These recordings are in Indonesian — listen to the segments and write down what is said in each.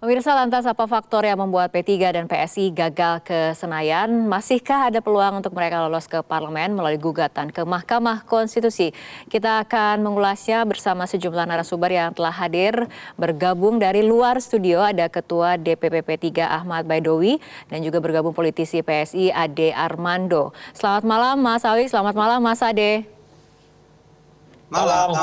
Pemirsa, lantas apa faktor yang membuat P3 dan PSI gagal ke Senayan? Masihkah ada peluang untuk mereka lolos ke parlemen melalui gugatan ke Mahkamah Konstitusi? Kita akan mengulasnya bersama sejumlah narasumber yang telah hadir. Bergabung dari luar studio ada Ketua DPP P3 Ahmad Baidowi dan juga bergabung politisi PSI Ade Armando. Selamat malam Mas Awi, selamat malam Mas Ade. Malam.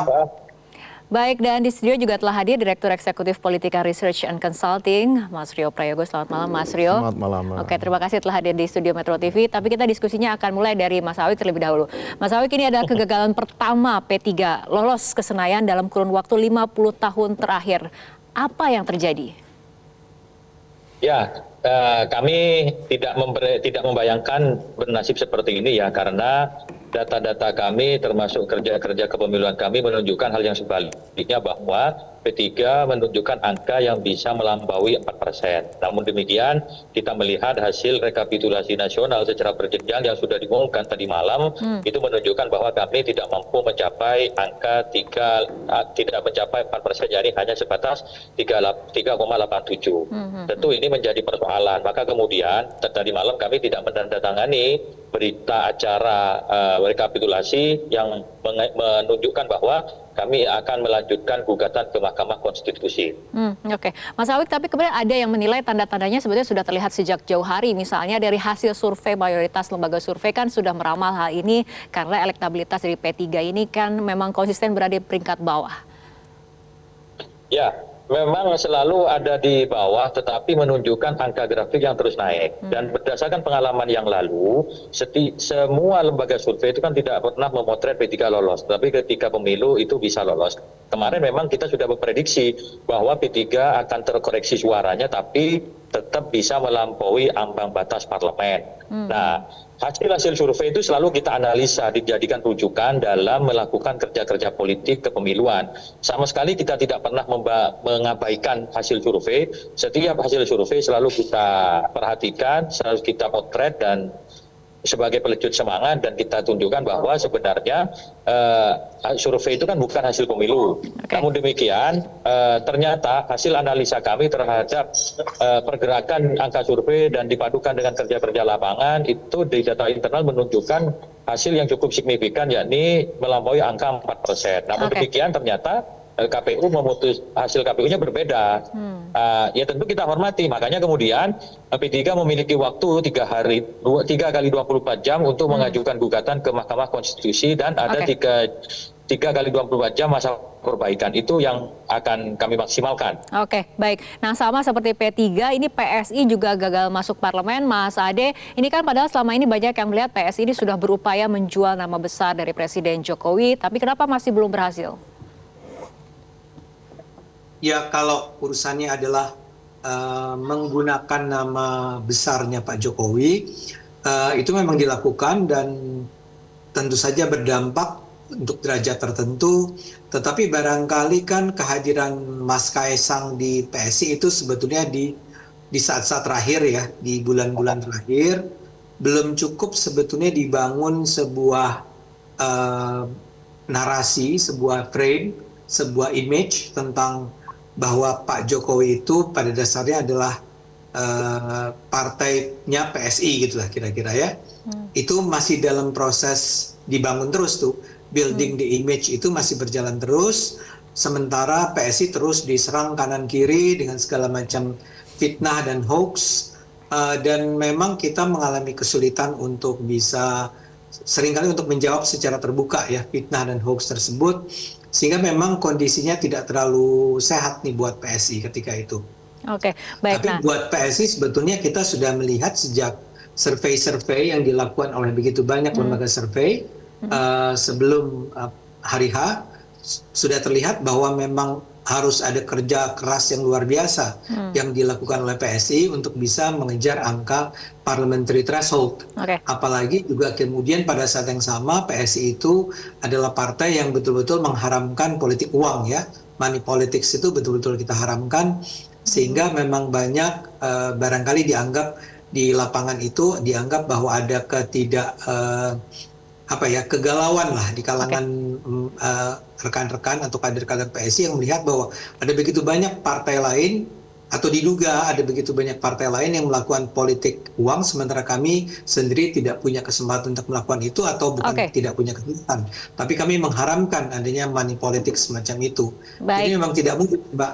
Baik, dan di studio juga telah hadir Direktur Eksekutif Politika Research and Consulting, Mas Rio Prayogo. Selamat malam, Mas Rio. Selamat malam. Oke, terima kasih telah hadir di studio Metro TV. Tapi kita diskusinya akan mulai dari Mas Awik terlebih dahulu. Mas Awik, ini adalah kegagalan pertama P3 lolos ke Senayan dalam kurun waktu 50 tahun terakhir. Apa yang terjadi? Ya, kami tidak membayangkan bernasib seperti ini ya, karena data-data kami termasuk kerja-kerja kepemiluan kami menunjukkan hal yang sebaliknya, bahwa P3 menunjukkan angka yang bisa melampaui 4%. Namun demikian, kita melihat hasil rekapitulasi nasional secara berjenjang yang sudah diumumkan tadi malam, itu menunjukkan bahwa kami tidak mampu mencapai angka tidak mencapai 4%, jadi hanya sebatas 3,87. Tentu ini menjadi persoalan. Maka kemudian tadi malam kami tidak menandatangani berita acara rekapitulasi yang menunjukkan bahwa kami akan melanjutkan gugatan ke Mahkamah Konstitusi. Oke, Mas Awik, tapi kemudian ada yang menilai tanda-tandanya sebetulnya sudah terlihat sejak jauh hari. Misalnya dari hasil survei mayoritas lembaga survei kan sudah meramal hal ini karena elektabilitas dari P3 ini kan memang konsisten berada di peringkat bawah. Ya. Memang selalu ada di bawah, tetapi menunjukkan angka grafik yang terus naik. Dan berdasarkan pengalaman yang lalu, semua lembaga survei itu kan tidak pernah memotret P3 lolos, tapi ketika pemilu itu bisa lolos. Kemarin memang kita sudah memprediksi bahwa P3 akan terkoreksi suaranya, tapi tetap bisa melampaui ambang batas parlemen. Nah, hasil survei itu selalu kita analisa, dijadikan rujukan dalam melakukan kerja-kerja politik kepemiluan. Sama sekali kita tidak pernah mengabaikan hasil survei. Setiap hasil survei selalu kita perhatikan, selalu kita potret dan sebagai pelecut semangat, dan kita tunjukkan bahwa sebenarnya survei itu kan bukan hasil pemilu. Namun demikian, ternyata hasil analisa kami terhadap pergerakan angka survei dan dipadukan dengan kerja-kerja lapangan itu di data internal menunjukkan hasil yang cukup signifikan, yakni melampaui angka 4%. Namun demikian ternyata KPU memutus, hasil KPU-nya berbeda. Ya tentu kita hormati, makanya kemudian P3 memiliki waktu 3 kali 24 jam untuk mengajukan gugatan ke Mahkamah Konstitusi, dan ada 3 kali 24 jam masa perbaikan. Itu yang akan kami maksimalkan. Oke, baik. Nah, sama seperti P3, ini PSI juga gagal masuk parlemen, Mas Ade. Ini kan padahal selama ini banyak yang melihat PSI ini sudah berupaya menjual nama besar dari Presiden Jokowi, tapi kenapa masih belum berhasil? Ya, kalau urusannya adalah menggunakan nama besarnya Pak Jokowi, itu memang dilakukan dan tentu saja berdampak untuk derajat tertentu. Tetapi barangkali kan kehadiran Mas Kaesang di PSI itu sebetulnya di saat-saat terakhir ya, di bulan-bulan terakhir, belum cukup sebetulnya dibangun sebuah narasi, sebuah frame, sebuah image tentang bahwa Pak Jokowi itu pada dasarnya adalah partainya PSI gitulah kira-kira ya. Itu masih dalam proses dibangun terus tuh, building the image itu masih berjalan terus, sementara PSI terus diserang kanan kiri dengan segala macam fitnah dan hoax, dan memang kita mengalami kesulitan untuk bisa seringkali untuk menjawab secara terbuka ya fitnah dan hoax tersebut, sehingga memang kondisinya tidak terlalu sehat nih buat PSI ketika itu. Oke, baik. Tapi buat PSI sebetulnya kita sudah melihat sejak survei-survei yang dilakukan oleh begitu banyak lembaga survei sebelum hari H, sudah terlihat bahwa memang harus ada kerja keras yang luar biasa yang dilakukan oleh PSI untuk bisa mengejar angka parliamentary threshold. Apalagi juga kemudian pada saat yang sama PSI itu adalah partai yang betul-betul mengharamkan politik uang ya. Money politics itu betul-betul kita haramkan, sehingga memang banyak barangkali dianggap di lapangan itu dianggap bahwa ada kegalauan lah di kalangan rekan-rekan atau kader-kader PSI yang melihat bahwa ada begitu banyak partai lain atau diduga ada begitu banyak partai lain yang melakukan politik uang, sementara kami sendiri tidak punya kesempatan untuk melakukan itu, atau bukan tidak punya kesempatan, tapi kami mengharamkan adanya money politik semacam itu. Jadi memang tidak mungkin, Mbak.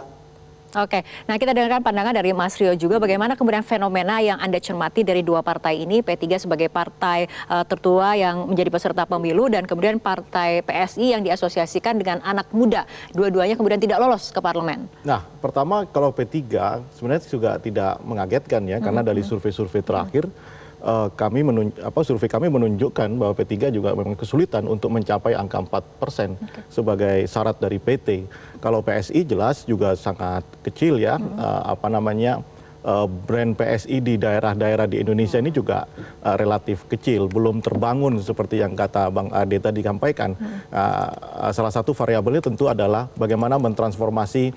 Oke, nah kita dengarkan pandangan dari Mas Rio juga bagaimana kemudian fenomena yang Anda cermati dari dua partai ini, P3 sebagai partai tertua yang menjadi peserta pemilu dan kemudian partai PSI yang diasosiasikan dengan anak muda. Dua-duanya kemudian tidak lolos ke parlemen. Nah, pertama kalau P3 sebenarnya juga tidak mengagetkan ya, karena dari survei-survei terakhir survei kami menunjukkan bahwa P3 juga memang kesulitan untuk mencapai angka 4% sebagai syarat dari PT. Kalau PSI jelas juga sangat kecil ya, brand PSI di daerah-daerah di Indonesia ini juga relatif kecil, belum terbangun seperti yang kata Bang Ade tadi sampaikan. Salah satu variabelnya tentu adalah bagaimana mentransformasi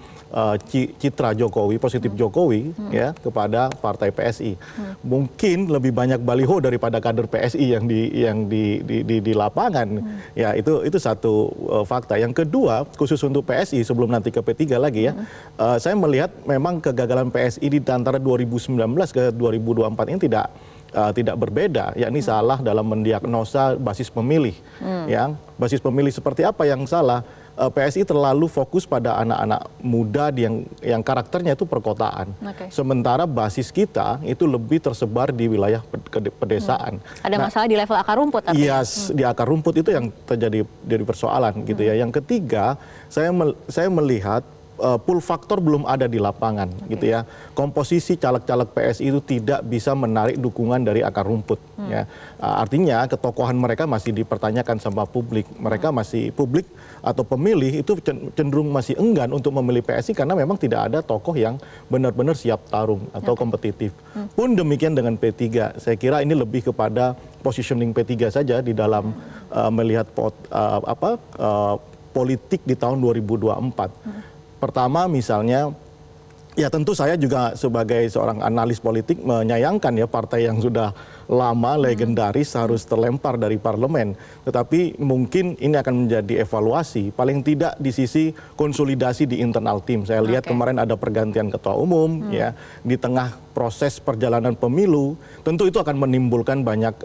citra Jokowi, positif Jokowi ya kepada partai PSI. Mungkin lebih banyak baliho daripada kader PSI yang di lapangan. Ya itu satu fakta. Yang kedua, khusus untuk PSI sebelum nanti ke P3 lagi ya, saya melihat memang kegagalan PSI di antara 2019 ke 2024 ini tidak berbeda, yakni salah dalam mendiagnosa basis pemilih. Ya, basis pemilih seperti apa yang salah? PSI terlalu fokus pada anak-anak muda yang karakternya itu perkotaan. Sementara basis kita itu lebih tersebar di wilayah pedesaan. Ada masalah di level akar rumput artinya? Iya, di akar rumput itu yang terjadi dari persoalan gitu ya. Yang ketiga, saya melihat pull faktor belum ada di lapangan gitu ya. Komposisi caleg-caleg PSI itu tidak bisa menarik dukungan dari akar rumput ya. Artinya ketokohan mereka masih dipertanyakan sama publik. Mereka masih, publik atau pemilih itu cenderung masih enggan untuk memilih PSI karena memang tidak ada tokoh yang benar-benar siap tarung atau kompetitif. Pun demikian dengan P3. Saya kira ini lebih kepada positioning P3 saja di dalam melihat politik di tahun 2024. Pertama misalnya, ya tentu saya juga sebagai seorang analis politik menyayangkan ya partai yang sudah lama, legendaris harus terlempar dari parlemen. Tetapi mungkin ini akan menjadi evaluasi, paling tidak di sisi konsolidasi di internal tim. Saya lihat kemarin ada pergantian ketua umum, ya di tengah proses perjalanan pemilu, tentu itu akan menimbulkan banyak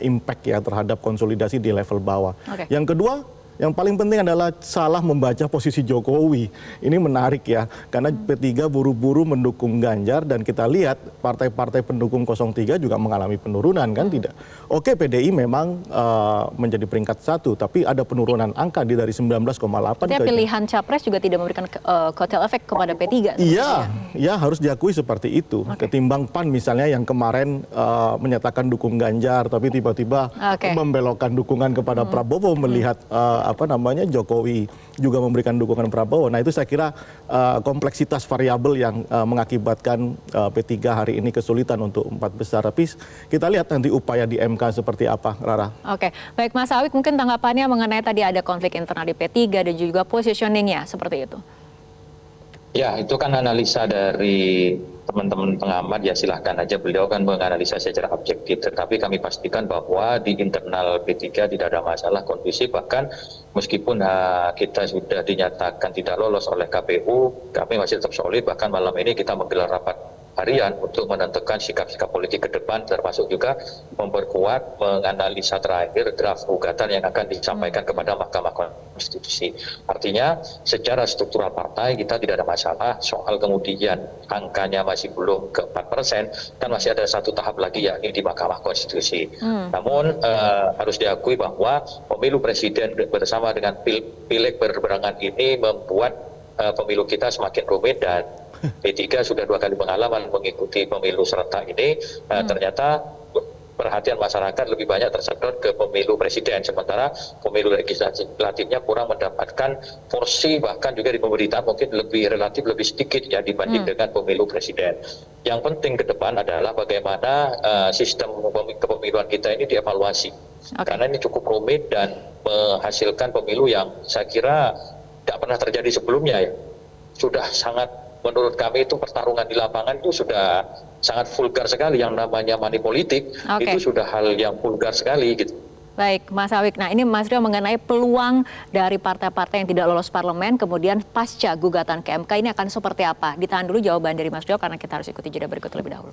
impact ya terhadap konsolidasi di level bawah. Yang kedua, yang paling penting adalah salah membaca posisi Jokowi. Ini menarik ya, karena P3 buru-buru mendukung Ganjar dan kita lihat partai-partai pendukung 03 juga mengalami penurunan kan tidak. Oke, PDI memang menjadi peringkat 1, tapi ada penurunan angka dari 19,8. Artinya pilihan capres juga tidak memberikan kotel efek kepada P3. Iya, ya harus diakui seperti itu. Ketimbang PAN misalnya yang kemarin menyatakan dukung Ganjar, tapi tiba-tiba membelokkan dukungan kepada Prabowo melihat Jokowi juga memberikan dukungan Prabowo. Nah itu saya kira kompleksitas variabel yang mengakibatkan P3 hari ini kesulitan untuk 4 besar. Tapi kita lihat nanti upaya di MK seperti apa, Rara. Oke, baik Mas Awik, mungkin tanggapannya mengenai tadi ada konflik internal di P3 dan juga positioningnya seperti itu. Ya, itu kan analisa dari teman-teman pengamat, ya silahkan aja, beliau kan menganalisa secara objektif, tetapi kami pastikan bahwa di internal P3 tidak ada masalah, kondusif, bahkan meskipun kita sudah dinyatakan tidak lolos oleh KPU, kami masih tetap solid, bahkan malam ini kita menggelar rapat harian untuk menentukan sikap-sikap politik ke depan, termasuk juga memperkuat menganalisa terakhir draft gugatan yang akan disampaikan kepada Mahkamah Konstitusi. Artinya secara struktural partai kita tidak ada masalah, soal kemudian angkanya masih belum ke 4%, kan masih ada satu tahap lagi yakni di Mahkamah Konstitusi. Namun harus diakui bahwa pemilu presiden bersama dengan pileg berbarengan ini membuat pemilu kita semakin rumit, dan P3 sudah 2 kali pengalaman mengikuti pemilu serentak ini. Ternyata perhatian masyarakat lebih banyak tersedot ke pemilu presiden, sementara pemilu legislatifnya kurang mendapatkan porsi, bahkan juga di pemberitaan mungkin relatif lebih sedikit ya dibanding dengan pemilu presiden. Yang penting ke depan adalah bagaimana sistem kepemiluan kita ini dievaluasi, karena ini cukup rumit dan menghasilkan pemilu yang saya kira tidak pernah terjadi sebelumnya ya. Sudah sangat, menurut kami itu pertarungan di lapangan itu sudah sangat vulgar sekali, yang namanya money politik itu sudah hal yang vulgar sekali gitu. Baik, Mas Awik. Nah, ini Mas Rio mengenai peluang dari partai-partai yang tidak lolos parlemen, kemudian pasca gugatan ke MK ini akan seperti apa? Ditahan dulu jawaban dari Mas Rio karena kita harus ikuti jeda berikut terlebih dahulu.